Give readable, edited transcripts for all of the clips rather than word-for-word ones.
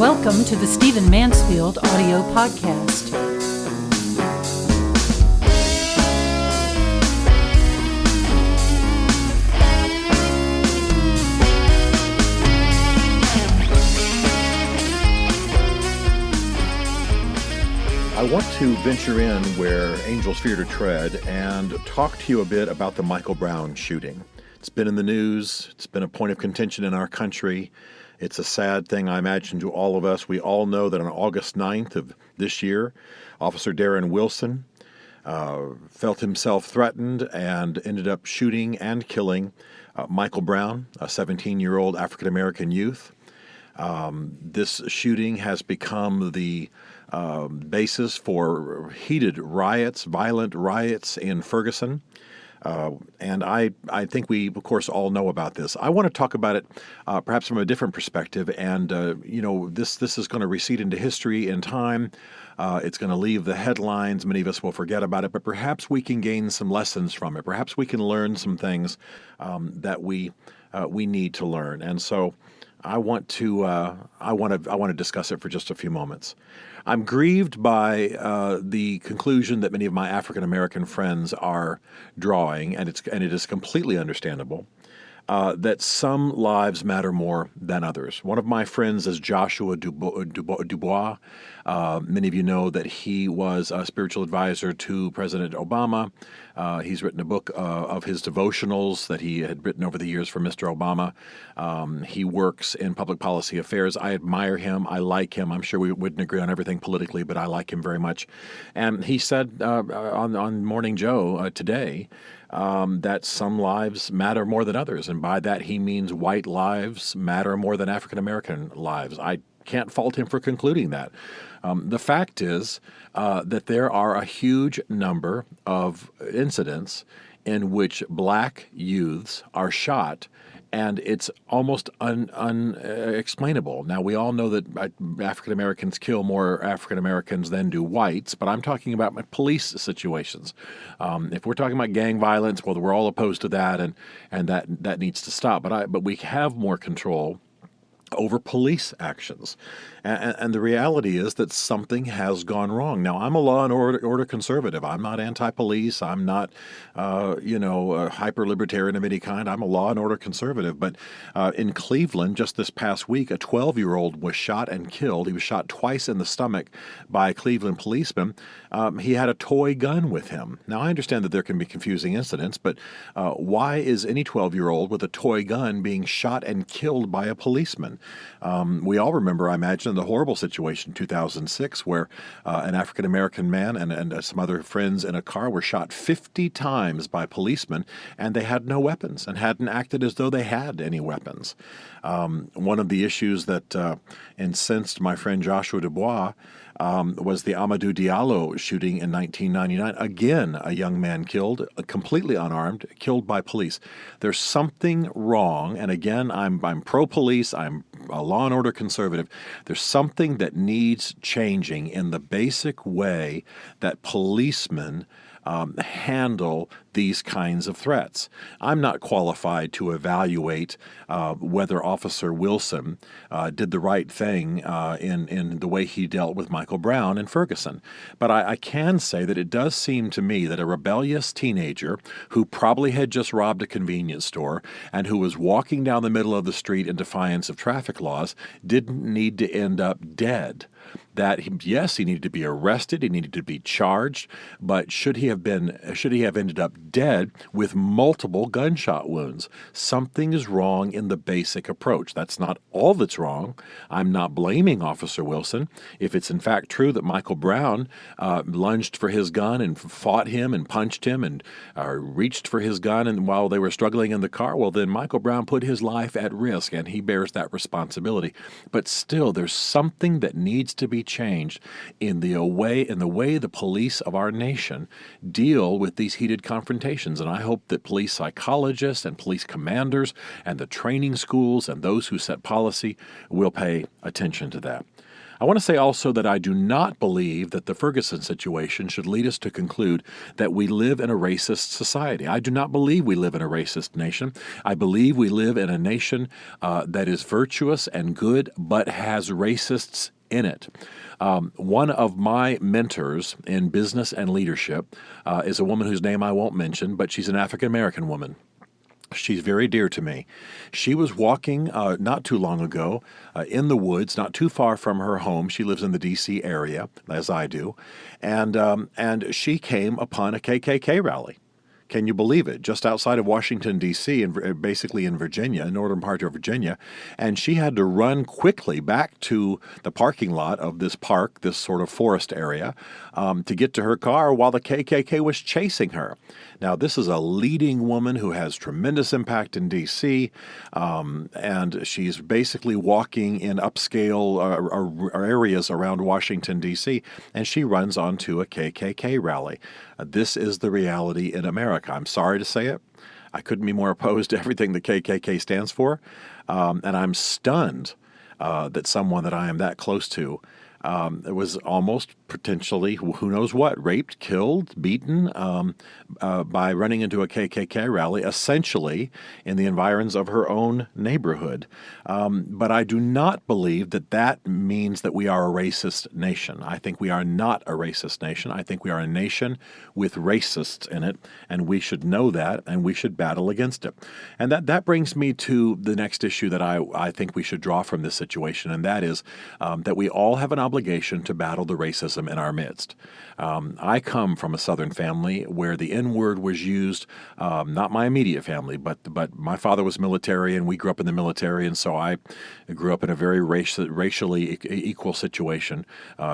Welcome to the Stephen Mansfield audio podcast. I want to venture in where angels fear to tread and talk to you a bit about the Michael Brown shooting. It's been in the news. It's been a point of contention in our country. It's a sad thing, I imagine, to all of us. We all know that on August 9th of this year, Officer Darren Wilson felt himself threatened and ended up shooting and killing Michael Brown, a 17-year-old African-American youth. This shooting has become the basis for heated riots, violent riots in Ferguson. And I think we, of course, all know about this. I want to talk about it perhaps from a different perspective. And, this is going to recede into history in time. It's going to leave the headlines. Many of us will forget about it. But perhaps we can gain some lessons from it. Perhaps we can learn some things that we need to learn. And so I want to discuss it for just a few moments. I'm grieved by the conclusion that many of my African American friends are drawing, and it is completely understandable, that some lives matter more than others. One of my friends is Joshua Dubois. Many of you know that he was a spiritual advisor to President Obama. He's written a book of his devotionals that he had written over the years for Mr. Obama. He works in public policy affairs. I admire him. I like him. I'm sure we wouldn't agree on everything politically, but I like him very much. And he said on Morning Joe today that some lives matter more than others. And by that, he means white lives matter more than African American lives. I can't fault him for concluding that. The fact is that there are a huge number of incidents in which black youths are shot, and it's almost unexplainable. Now, we all know that African Americans kill more African Americans than do whites, but I'm talking about police situations. If we're talking about gang violence, well, we're all opposed to that, and that needs to stop. But we have more control over police actions. And the reality is that something has gone wrong. Now, I'm a law and order conservative. I'm not anti-police. I'm not, a hyper-libertarian of any kind. I'm a law and order conservative. But in Cleveland, just this past week, a 12-year-old was shot and killed. He was shot twice in the stomach by a Cleveland policeman. He had a toy gun with him. Now, I understand that there can be confusing incidents, but why is any 12-year-old with a toy gun being shot and killed by a policeman? We all remember, I imagine, the horrible situation in 2006 where an African-American man and some other friends in a car were shot 50 times by policemen, and they had no weapons and hadn't acted as though they had any weapons. One of the issues that incensed my friend Joshua Dubois was the Amadou Diallo shooting in 1999. Again, a young man killed, completely unarmed, killed by police. There's something wrong, and again, I'm pro-police, I'm a law and order conservative. There's something that needs changing in the basic way that policemen handle these kinds of threats. I'm not qualified to evaluate whether Officer Wilson did the right thing in the way he dealt with Michael Brown in Ferguson. But I can say that it does seem to me that a rebellious teenager who probably had just robbed a convenience store and who was walking down the middle of the street in defiance of traffic laws didn't need to end up dead. That yes, he needed to be arrested, he needed to be charged, but should he have ended up dead with multiple gunshot wounds? Something is wrong in the basic approach. That's not all that's wrong. I'm not blaming Officer Wilson. If it's in fact true that Michael Brown lunged for his gun and fought him and punched him and reached for his gun and while they were struggling in the car, well, then Michael Brown put his life at risk and he bears that responsibility. But still, there's something that needs to be changed in the way the police of our nation deal with these heated confrontations. And I hope that police psychologists and police commanders and the training schools and those who set policy will pay attention to that. I want to say also that I do not believe that the Ferguson situation should lead us to conclude that we live in a racist society. I do not believe we live in a racist nation. I believe we live in a nation that is virtuous and good, but has racists in it. One of my mentors in business and leadership is a woman whose name I won't mention, but she's an African-American woman. She's very dear to me. She was walking not too long ago in the woods, not too far from her home. She lives in the D.C. area, as I do, and she came upon a KKK rally. Can you believe it? Just outside of Washington, D.C., and basically in Virginia, northern part of Virginia. And she had to run quickly back to the parking lot of this park, this sort of forest area, to get to her car while the KKK was chasing her. Now, this is a leading woman who has tremendous impact in D.C., and she's basically walking in upscale areas around Washington, D.C., and she runs onto a KKK rally. This is the reality in America. I'm sorry to say it. I couldn't be more opposed to everything the KKK stands for, and I'm stunned that someone that I am that close to was almost potentially, who knows what, raped, killed, beaten by running into a KKK rally, essentially in the environs of her own neighborhood. But I do not believe that that means that we are a racist nation. I think we are not a racist nation. I think we are a nation with racists in it, and we should know that, and we should battle against it. And that brings me to the next issue that I think we should draw from this situation, and that is that we all have an obligation to battle the racism in our midst. I come from a Southern family where the N-word was used, not my immediate family, but my father was military, and we grew up in the military, and so I grew up in a very racially equal situation.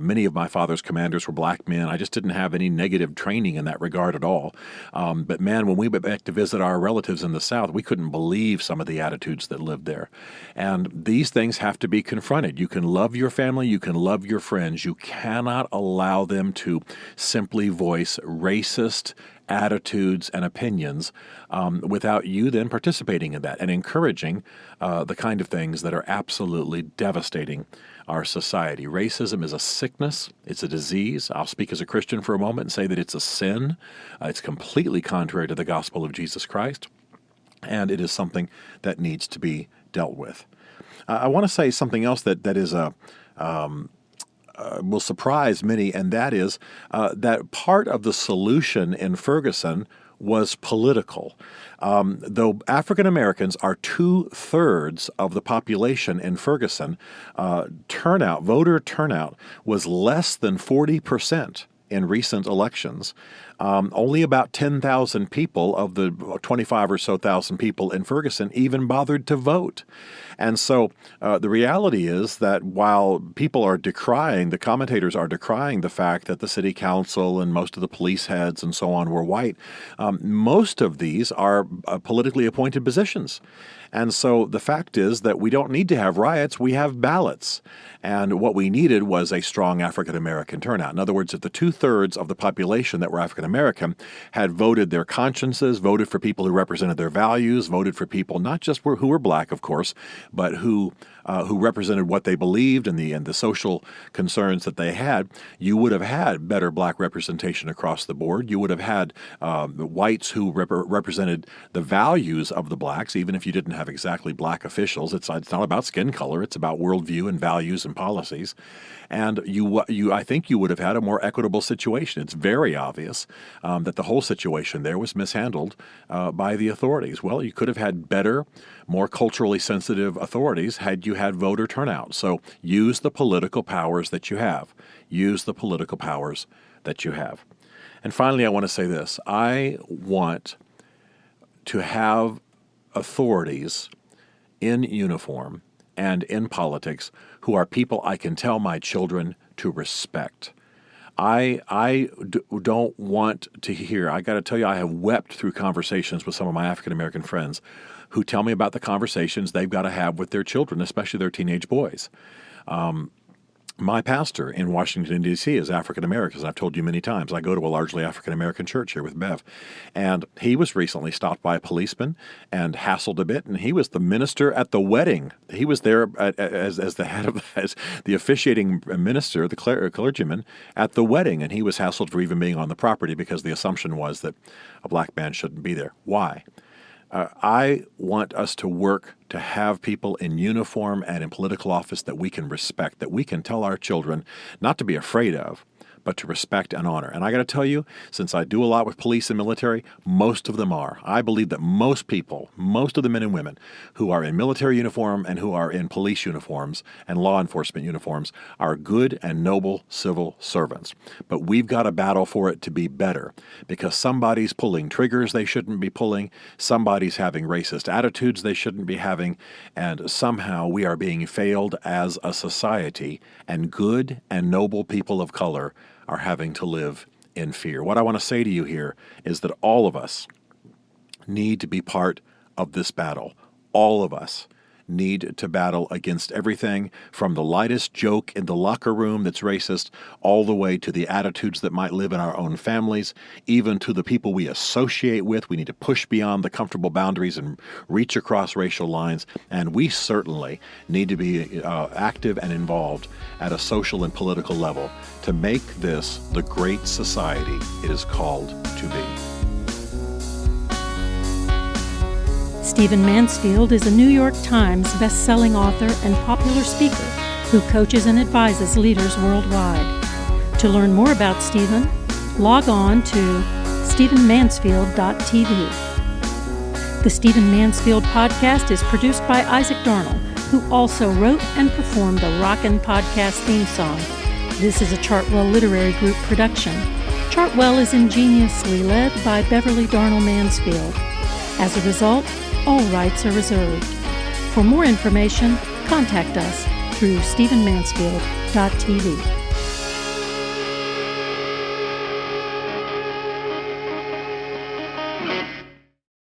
Many of my father's commanders were black men. I just didn't have any negative training in that regard at all. But man, when we went back to visit our relatives in the South, we couldn't believe some of the attitudes that lived there. And these things have to be confronted. You can love your family, you can love your friends. You cannot allow them to simply voice racist attitudes and opinions without you then participating in that and encouraging the kind of things that are absolutely devastating our society. Racism is a sickness. It's a disease. I'll speak as a Christian for a moment and say that it's a sin. It's completely contrary to the gospel of Jesus Christ, and it is something that needs to be dealt with. I want to say something else that is will surprise many, and that is that part of the solution in Ferguson was political. Though African Americans are 2/3 of the population in Ferguson, voter turnout was less than 40% in recent elections. Only about 10,000 people of the 25 or so thousand people in Ferguson even bothered to vote. And so the reality is that while people are decrying, the commentators are decrying the fact that the city council and most of the police heads and so on were white, most of these are politically appointed positions. And so the fact is that we don't need to have riots, we have ballots. And what we needed was a strong African-American turnout. In other words, if the 2/3 of the population that were African-American had voted their consciences, voted for people who represented their values, voted for people not just who were black, of course, but who represented what they believed and the social concerns that they had, you would have had better black representation across the board. You would have had whites who represented the values of the blacks, even if you didn't have exactly black officials. It's not about skin color. It's about worldview and values and policies. And I think you would have had a more equitable situation. It's very obvious that the whole situation there was mishandled by the authorities. Well, you could have had better, more culturally sensitive authorities had you had voter turnout. So use the political powers that you have. Use the political powers that you have. And finally, I want to say this. I want to have authorities in uniform and in politics who are people I can tell my children to respect. I don't want to hear, I got to tell you, I have wept through conversations with some of my African-American friends who tell me about the conversations they've got to have with their children, especially their teenage boys. My pastor in Washington, D.C. is African American, as I've told you many times. I go to a largely African American church here with Bev. And he was recently stopped by a policeman and hassled a bit, and he was the minister at the wedding. He was there as the head of as the officiating minister, the clergyman, at the wedding, and he was hassled for even being on the property because the assumption was that a black man shouldn't be there. Why? I want us to work to have people in uniform and in political office that we can respect, that we can tell our children not to be afraid of, but to respect and honor. And I got to tell you, since I do a lot with police and military, most of them are. I believe that most people, most of the men and women who are in military uniform and who are in police uniforms and law enforcement uniforms are good and noble civil servants. But we've got to battle for it to be better because somebody's pulling triggers they shouldn't be pulling, somebody's having racist attitudes they shouldn't be having, and somehow we are being failed as a society, and good and noble people of color are having to live in fear. What I want to say to you here is that all of us need to be part of this battle. All of us need to battle against everything from the lightest joke in the locker room that's racist all the way to the attitudes that might live in our own families, even to the people we associate with. We need to push beyond the comfortable boundaries and reach across racial lines. And we certainly need to be active and involved at a social and political level to make this the great society it is called to be. Stephen Mansfield is a New York Times best-selling author and popular speaker who coaches and advises leaders worldwide. To learn more about Stephen, log on to stephenmansfield.tv. The Stephen Mansfield podcast is produced by Isaac Darnell, who also wrote and performed the Rockin' Podcast theme song. This is a Chartwell Literary Group production. Chartwell is ingeniously led by Beverly Darnell Mansfield. As a result, all rights are reserved. For more information, contact us through stephenmansfield.tv.